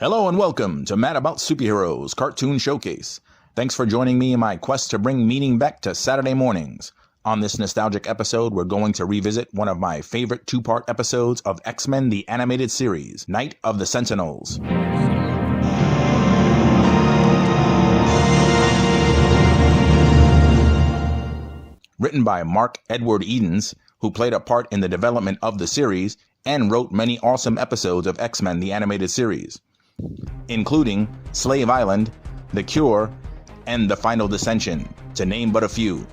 Hello and welcome to Mad About Superheroes Cartoon Showcase. Thanks for joining me in my quest to bring meaning back to Saturday mornings. On this nostalgic episode, we're going to revisit one of my favorite two-part episodes of X-Men the Animated Series, Night of the Sentinels. Written by Mark Edward Edens, who played a part in the development of the series and wrote many awesome episodes of X-Men the Animated Series, including Slave Island, The Cure, and The Final Dissension, to name but a few.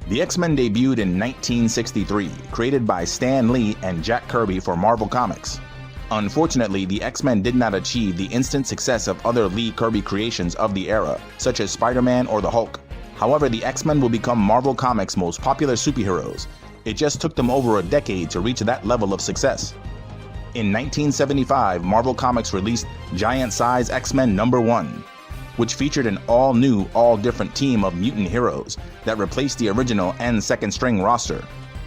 The X-Men debuted in 1963, created by Stan Lee and Jack Kirby for Marvel Comics. Unfortunately, the X-Men did not achieve the instant success of other Lee Kirby creations of the era, such as Spider-Man or the Hulk. However, the X-Men will become Marvel Comics' most popular superheroes. It just took them over a decade to reach that level of success. In 1975, Marvel Comics released Giant Size X-Men #1, which featured an all-new, all-different team of mutant heroes that replaced the original and second-string roster.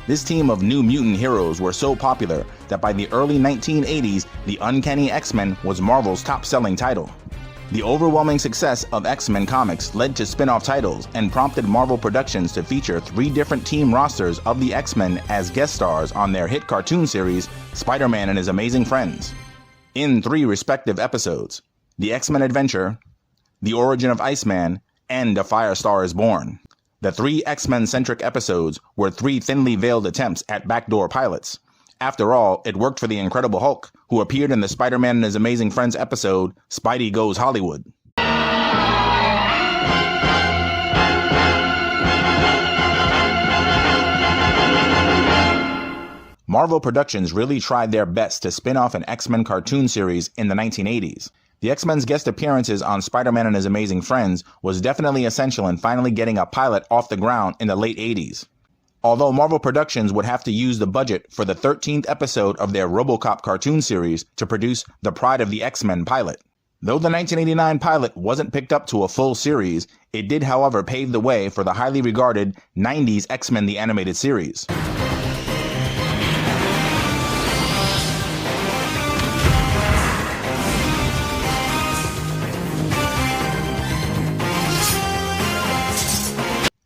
This team of new mutant heroes were so popular that by the early 1980s, the Uncanny X-Men was Marvel's top-selling title. The overwhelming success of X-Men comics led to spin-off titles and prompted Marvel Productions to feature 3 different team rosters of the X-Men as guest stars on their hit cartoon series, Spider-Man and His Amazing Friends. In 3 respective episodes, The X-Men Adventure, The Origin of Iceman, and A Firestar is Born. The 3 X-Men-centric episodes were 3 thinly veiled attempts at backdoor pilots. After all, it worked for the Incredible Hulk, who appeared in the Spider-Man and His Amazing Friends episode, Spidey Goes Hollywood. Marvel Productions really tried their best to spin off an X-Men cartoon series in the 1980s. The X-Men's guest appearances on Spider-Man and His Amazing Friends was definitely essential in finally getting a pilot off the ground in the late 80s. Although Marvel Productions would have to use the budget for the 13th episode of their RoboCop cartoon series to produce the Pride of the X-Men pilot. Though the 1989 pilot wasn't picked up to a full series, it did however pave the way for the highly regarded 90s X-Men the Animated Series.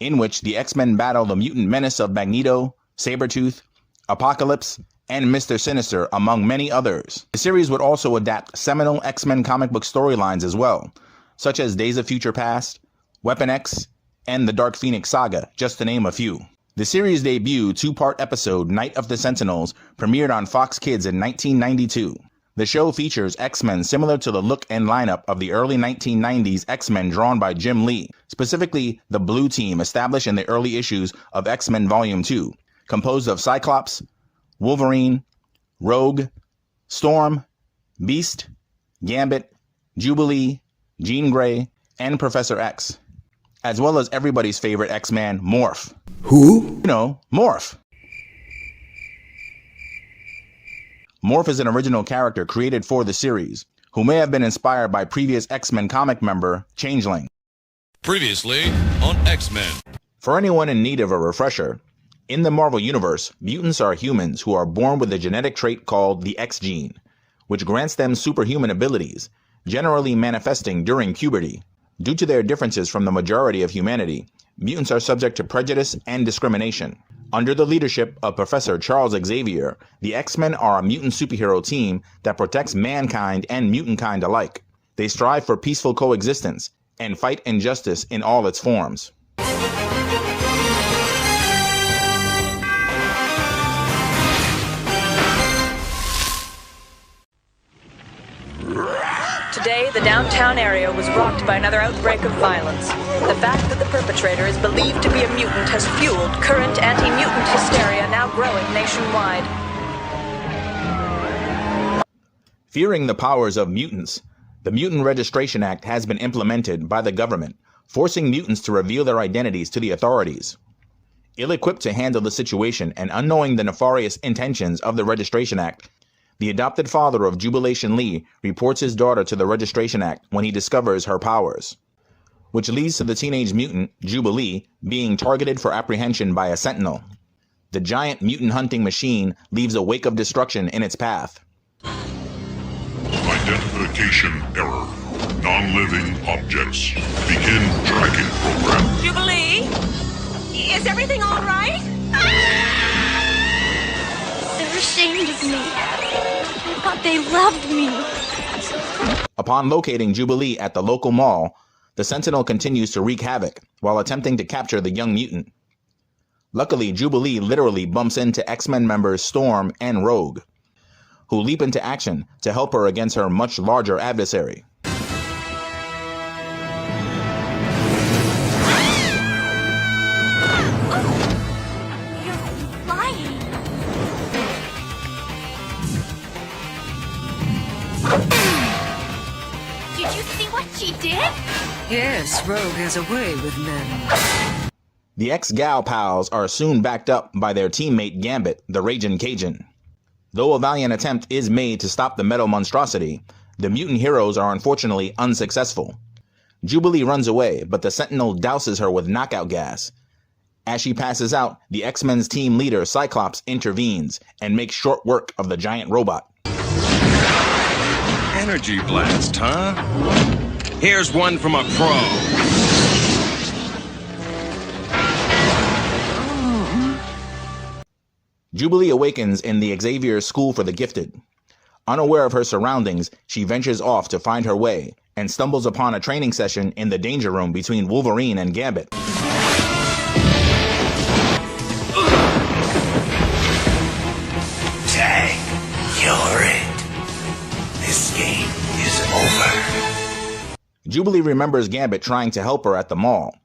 In which the X-Men battle the mutant menace of Magneto, Sabretooth, Apocalypse, and Mr. Sinister, among many others. The series would also adapt seminal X-Men comic book storylines as well, such as Days of Future Past, Weapon X, and the Dark Phoenix Saga, just to name a few. The series' debut 2-part episode, Night of the Sentinels, premiered on Fox Kids in 1992. The show features X-Men similar to the look and lineup of the early 1990s X-Men drawn by Jim Lee, specifically the Blue Team established in the early issues of X-Men Volume 2, composed of Cyclops, Wolverine, Rogue, Storm, Beast, Gambit, Jubilee, Jean Grey, and Professor X, as well as everybody's favorite X-Man, Morph. Who? You know, Morph. Morph is an original character created for the series, who may have been inspired by previous X-Men comic member, Changeling. Previously on X-Men. For anyone in need of a refresher, in the Marvel Universe, mutants are humans who are born with a genetic trait called the X gene, which grants them superhuman abilities, generally manifesting during puberty. Due to their differences from the majority of humanity, mutants are subject to prejudice and discrimination. Under the leadership of Professor Charles Xavier, the X-Men are a mutant superhero team that protects mankind and mutant kind alike. They strive for peaceful coexistence and fight injustice in all its forms. Today, the downtown area was rocked by another outbreak of violence. The fact that the perpetrator is believed to be a mutant has fueled current anti-mutant hysteria now growing nationwide. Fearing the powers of mutants, the Mutant Registration Act has been implemented by the government, forcing mutants to reveal their identities to the authorities. Ill-equipped to handle the situation and unknowing the nefarious intentions of the Registration Act, the adopted father of Jubilation Lee reports his daughter to the Registration Act when he discovers her powers, which leads to the teenage mutant, Jubilee, being targeted for apprehension by a Sentinel. The giant mutant hunting machine leaves a wake of destruction in its path. Find Identification error. Non-living objects. Begin tracking program. Jubilee? Is everything all right? They're ashamed of me. I thought they loved me. Upon locating Jubilee at the local mall, the Sentinel continues to wreak havoc while attempting to capture the young mutant. Luckily, Jubilee literally bumps into X-Men members Storm and Rogue, who leap into action to help her against her much larger adversary. You're lying. Did you see what she did? Yes, Rogue has a way with men. The ex-Gal pals are soon backed up by their teammate Gambit, the Ragin' Cajun. Though a valiant attempt is made to stop the metal monstrosity, the mutant heroes are unfortunately unsuccessful. Jubilee runs away, but the Sentinel douses her with knockout gas. As she passes out, the X-Men's team leader Cyclops intervenes and makes short work of the giant robot. Energy blast, huh? Here's one from a pro. Jubilee awakens in the Xavier School for the Gifted. Unaware of her surroundings, she ventures off to find her way and stumbles upon a training session in the danger room between Wolverine and Gambit. Tag, you're it. This game is over. Jubilee remembers Gambit trying to help her at the mall,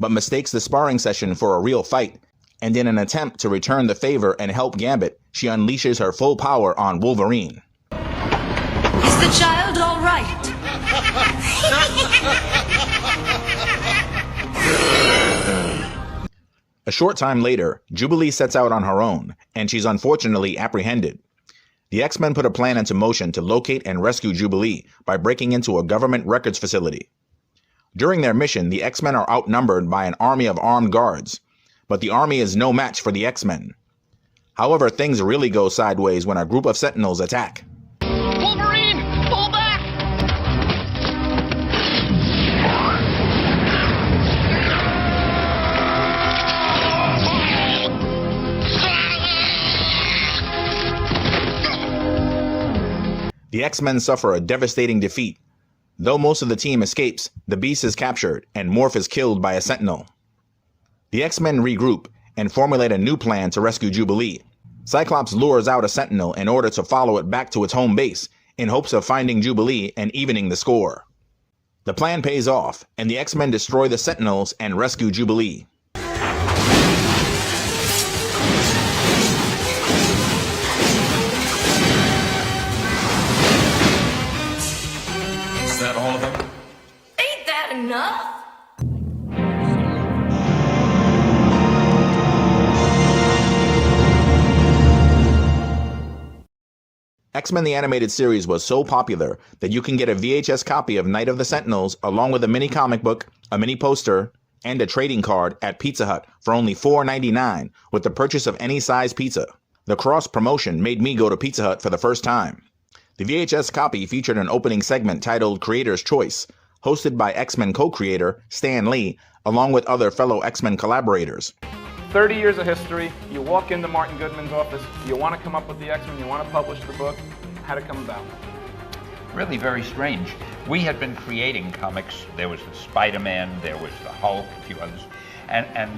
but mistakes the sparring session for a real fight, and in an attempt to return the favor and help Gambit, she unleashes her full power on Wolverine. Is the child all right? A short time later, Jubilee sets out on her own, and she's unfortunately apprehended. The X-Men put a plan into motion to locate and rescue Jubilee by breaking into a government records facility. During their mission, the X-Men are outnumbered by an army of armed guards, but the army is no match for the X-Men. However, things really go sideways when a group of Sentinels attack. Wolverine, pull back! The X-Men suffer a devastating defeat. Though most of the team escapes, the Beast is captured and Morph is killed by a Sentinel. The X-Men regroup and formulate a new plan to rescue Jubilee. Cyclops lures out a Sentinel in order to follow it back to its home base in hopes of finding Jubilee and evening the score. The plan pays off, and the X-Men destroy the Sentinels and rescue Jubilee. Is that all of them? Ain't that enough? X-Men the Animated Series was so popular that you can get a VHS copy of Night of the Sentinels along with a mini comic book, a mini poster, and a trading card at Pizza Hut for only $4.99 with the purchase of any size pizza. The cross promotion made me go to Pizza Hut for the first time. The VHS copy featured an opening segment titled Creator's Choice, hosted by X-Men co-creator Stan Lee, along with other fellow X-Men collaborators. 30 years of history, you walk into Martin Goodman's office, you want to come up with the X-Men, you want to publish the book. How'd it come about? Really very strange. We had been creating comics. There was the Spider-Man, there was the Hulk, a few others, and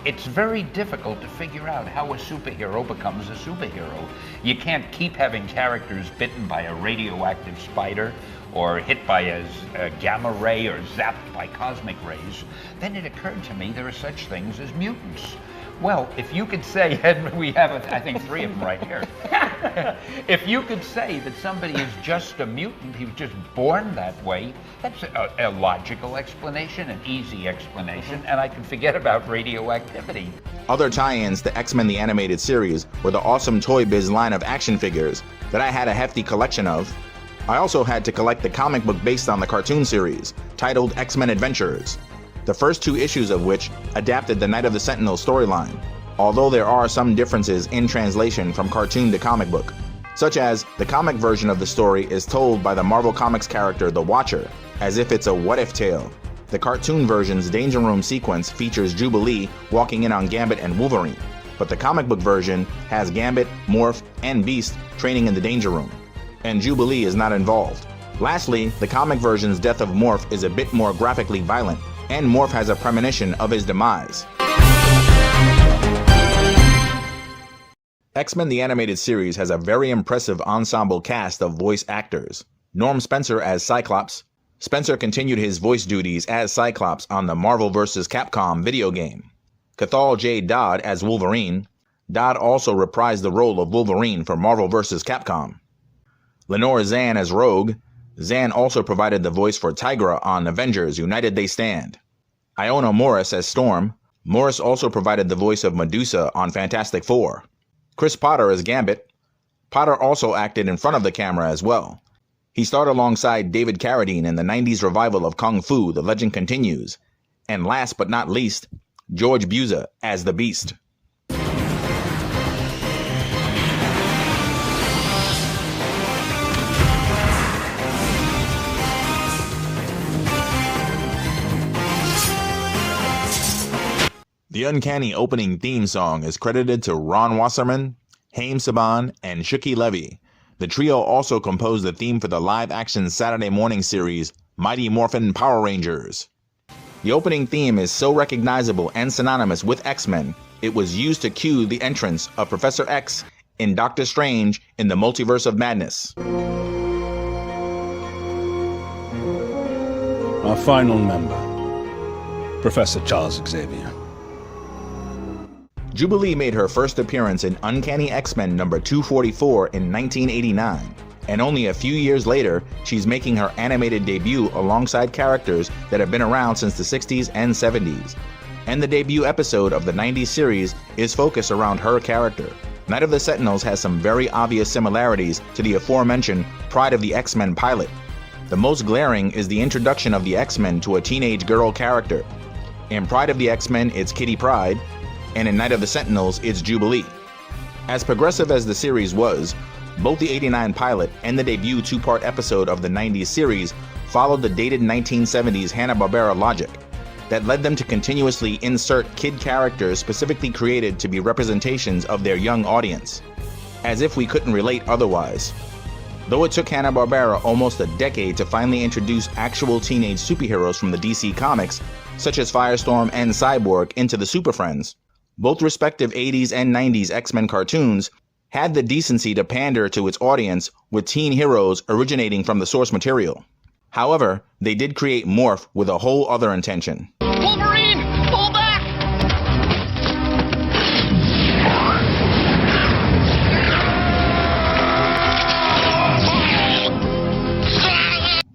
it's very difficult to figure out how a superhero becomes a superhero. You can't keep having characters bitten by a radioactive spider or hit by a gamma ray or zapped by cosmic rays. Then it occurred to me there are such things as mutants. Well, if you could say, and we have, I think, 3 of them right here. If you could say that somebody is just a mutant, he was just born that way, that's a logical explanation, an easy explanation, and I can forget about radioactivity. Other tie-ins to X-Men the Animated Series were the awesome Toy Biz line of action figures that I had a hefty collection of. I also had to collect the comic book based on the cartoon series, titled X-Men Adventures, the first 2 issues of which adapted the Night of the Sentinels storyline, although there are some differences in translation from cartoon to comic book. such as the comic version of the story is told by the Marvel Comics character The Watcher, as if it's a what-if tale. The cartoon version's Danger Room sequence features Jubilee walking in on Gambit and Wolverine, but the comic book version has Gambit, Morph, and Beast training in the Danger Room, and Jubilee is not involved. Lastly, the comic version's death of Morph is a bit more graphically violent, and Morph has a premonition of his demise. X-Men the Animated Series has a very impressive ensemble cast of voice actors. Norm Spencer as Cyclops. Spencer continued his voice duties as Cyclops on the Marvel vs. Capcom video game. Cathal J. Dodd as Wolverine. Dodd also reprised the role of Wolverine for Marvel vs. Capcom. Lenore Zan as Rogue. Zan also provided the voice for Tigra on Avengers United They Stand. Iona Morris as Storm. Morris also provided the voice of Medusa on Fantastic Four. Chris Potter as Gambit. Potter also acted in front of the camera as well. He starred alongside David Carradine in the 90s revival of Kung Fu, The Legend Continues. And last but not least, George Buza as the Beast. The Uncanny opening theme song is credited to Ron Wasserman, Haim Saban, and Shuki Levy. The trio also composed the theme for the live-action Saturday morning series, Mighty Morphin Power Rangers. The opening theme is so recognizable and synonymous with X-Men, it was used to cue the entrance of Professor X in Doctor Strange in the Multiverse of Madness. Our final member, Professor Charles Xavier. Jubilee made her first appearance in Uncanny X-Men number 244 in 1989, and only a few years later, she's making her animated debut alongside characters that have been around since the 60s and 70s. And the debut episode of the 90s series is focused around her character. Night of the Sentinels has some very obvious similarities to the aforementioned Pride of the X-Men pilot. The most glaring is the introduction of the X-Men to a teenage girl character. In Pride of the X-Men, it's Kitty Pryde, and in Night of the Sentinels, it's Jubilee. As progressive as the series was, both the '89 pilot and the debut two-part episode of the 90s series followed the dated 1970s Hanna-Barbera logic that led them to continuously insert kid characters specifically created to be representations of their young audience, as if we couldn't relate otherwise. Though it took Hanna-Barbera almost a decade to finally introduce actual teenage superheroes from the DC Comics, such as Firestorm and Cyborg, into the Super Friends, both respective 80s and 90s X-Men cartoons had the decency to pander to its audience with teen heroes originating from the source material. However, they did create Morph with a whole other intention. Wolverine, pull back!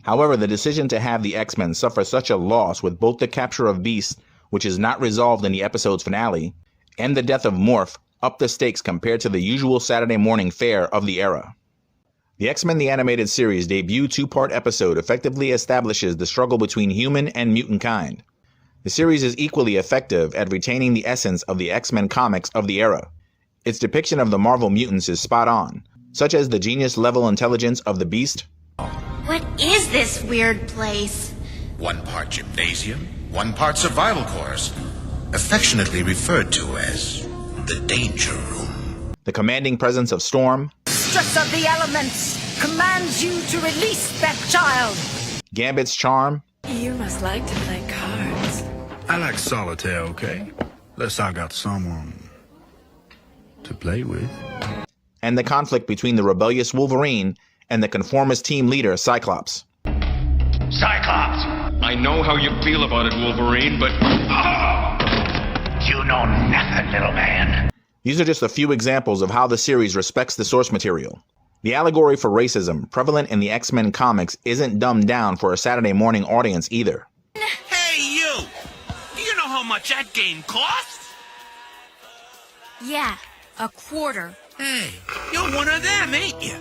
However, the decision to have the X-Men suffer such a loss with both the capture of Beast, which is not resolved in the episode's finale, and the death of Morph upped the stakes compared to the usual Saturday morning fare of the era. The X-Men the Animated Series debut two-part episode effectively establishes the struggle between human and mutant kind. The series is equally effective at retaining the essence of the X-Men comics of the era. Its depiction of the Marvel mutants is spot on, such as the genius-level intelligence of the Beast. What is this weird place? One part gymnasium, one part survival course, affectionately referred to as the Danger Room. The commanding presence of Storm. Stress of the elements commands you to release that child. Gambit's charm. You must like to play cards. I like solitaire, okay? Unless I got someone to play with. And the conflict between the rebellious Wolverine and the conformist team leader, Cyclops. Cyclops! I know how you feel about it, Wolverine, but... You know nothing, little man. These are just a few examples of how the series respects the source material. The allegory for racism prevalent in the X-Men comics isn't dumbed down for a Saturday morning audience either. Hey, you! Do you know how much that game costs? Yeah, a quarter. Hey, you're one of them, ain't you?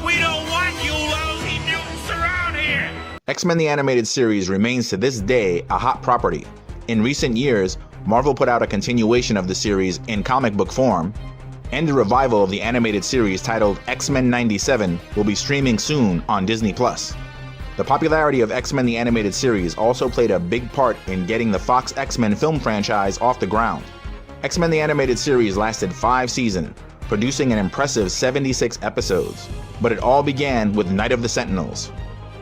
We don't want you lousy mutants around here! X-Men the Animated Series remains to this day a hot property. In recent years, Marvel put out a continuation of the series in comic book form, and a revival of the animated series titled X-Men 97 will be streaming soon on Disney+. The popularity of X-Men the Animated Series also played a big part in getting the Fox X-Men film franchise off the ground. X-Men the Animated Series lasted 5 seasons, producing an impressive 76 episodes, but it all began with Night of the Sentinels.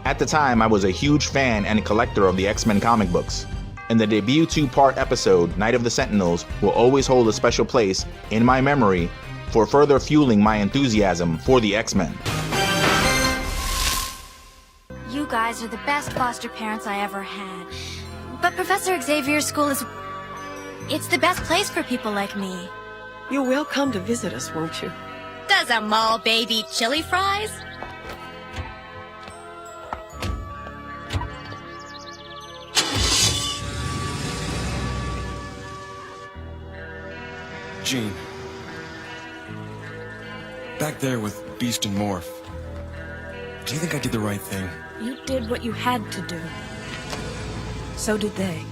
At the time, I was a huge fan and collector of the X-Men comic books, and the debut 2-part episode, Night of the Sentinels, will always hold a special place in my memory for further fueling my enthusiasm for the X-Men. You guys are the best foster parents I ever had. But Professor Xavier's school it's the best place for people like me. You will come to visit us, won't you? Does a mall baby chili fries? Jean. Back there with Beast and Morph. Do you think I did the right thing? You did what you had to do. So did they.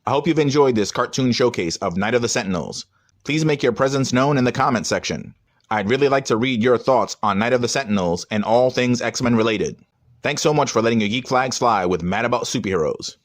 I hope you've enjoyed this cartoon showcase of Night of the Sentinels. Please make your presence known in the comment section. I'd really like to read your thoughts on Night of the Sentinels and all things X-Men related. Thanks so much for letting your geek flags fly with Mad About Superheroes.